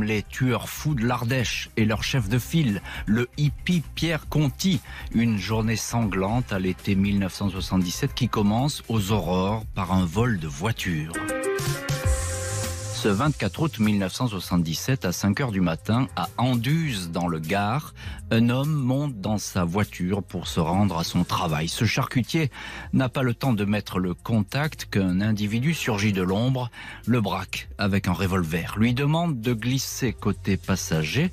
Les tueurs fous de l'Ardèche et leur chef de file, le hippie Pierre Conti. Une journée sanglante à l'été 1977 qui commence aux aurores par un vol de voiture. Ce 24 août 1977, à 5 h du matin, à Anduze, dans le Gard, un homme monte dans sa voiture pour se rendre à son travail. Ce charcutier n'a pas le temps de mettre le contact qu'un individu surgit de l'ombre, le braque avec un revolver, lui demande de glisser côté passager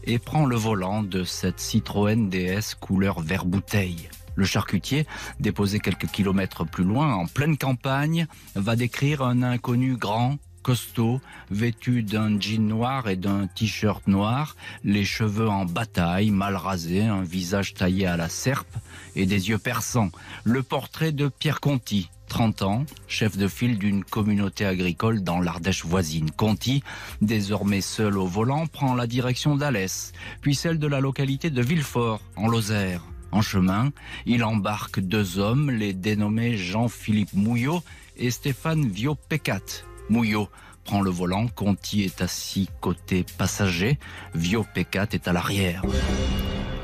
et prend le volant de cette Citroën DS couleur vert bouteille. Le charcutier, déposé quelques kilomètres plus loin, en pleine campagne, va décrire un inconnu grand, costaud, vêtu d'un jean noir et d'un t-shirt noir, les cheveux en bataille, mal rasés, un visage taillé à la serpe et des yeux perçants. Le portrait de Pierre Conti, 30 ans, chef de file d'une communauté agricole dans l'Ardèche voisine. Conti, désormais seul au volant, prend la direction d'Alès, puis celle de la localité de Villefort, en Lozère. En chemin, il embarque deux hommes, les dénommés Jean-Philippe Mouillot et Stéphane Viau-Pécat. Mouillot prend le volant, Conti est assis côté passager, Viau-Pécat est à l'arrière.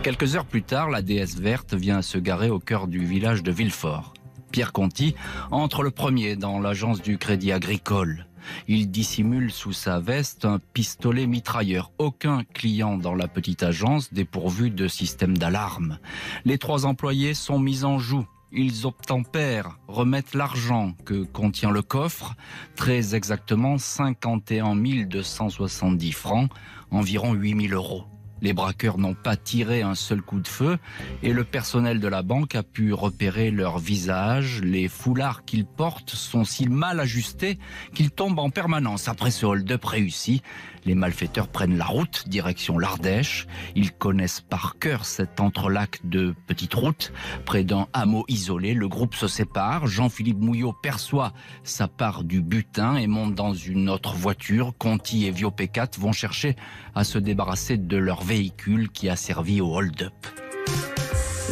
Quelques heures plus tard, la DS verte vient se garer au cœur du village de Villefort. Pierre Conti entre le premier dans l'agence du Crédit Agricole. Il dissimule sous sa veste un pistolet mitrailleur. Aucun client dans la petite agence dépourvu de système d'alarme. Les trois employés sont mis en joue. Ils obtempèrent, remettent l'argent que contient le coffre, très exactement 51 270 francs, environ 8 000 €. Les braqueurs n'ont pas tiré un seul coup de feu et le personnel de la banque a pu repérer leur visage. Les foulards qu'ils portent sont si mal ajustés qu'ils tombent en permanence. Après ce hold-up réussi, les malfaiteurs prennent la route, direction l'Ardèche. Ils connaissent par cœur cet entrelac de petites routes. Près d'un hameau isolé, le groupe se sépare. Jean-Philippe Mouillot perçoit sa part du butin et monte dans une autre voiture. Conti et Viau-Pécat vont chercher à se débarrasser de leur véhicule qui a servi au hold-up.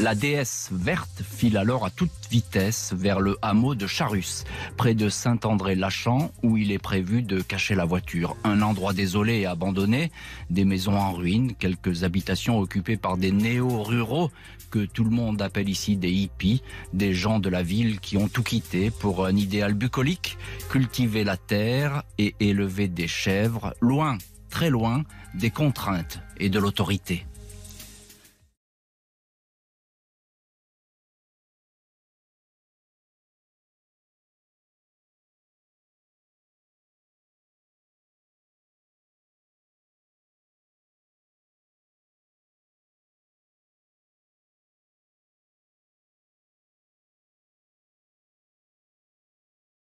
La DS verte file alors à toute vitesse vers le hameau de Charus, près de Saint-André-Lachamp, où il est prévu de cacher la voiture. Un endroit désolé et abandonné, des maisons en ruine, quelques habitations occupées par des néo-ruraux, que tout le monde appelle ici des hippies, des gens de la ville qui ont tout quitté pour un idéal bucolique, cultiver la terre et élever des chèvres, loin, très loin, des contraintes et de l'autorité.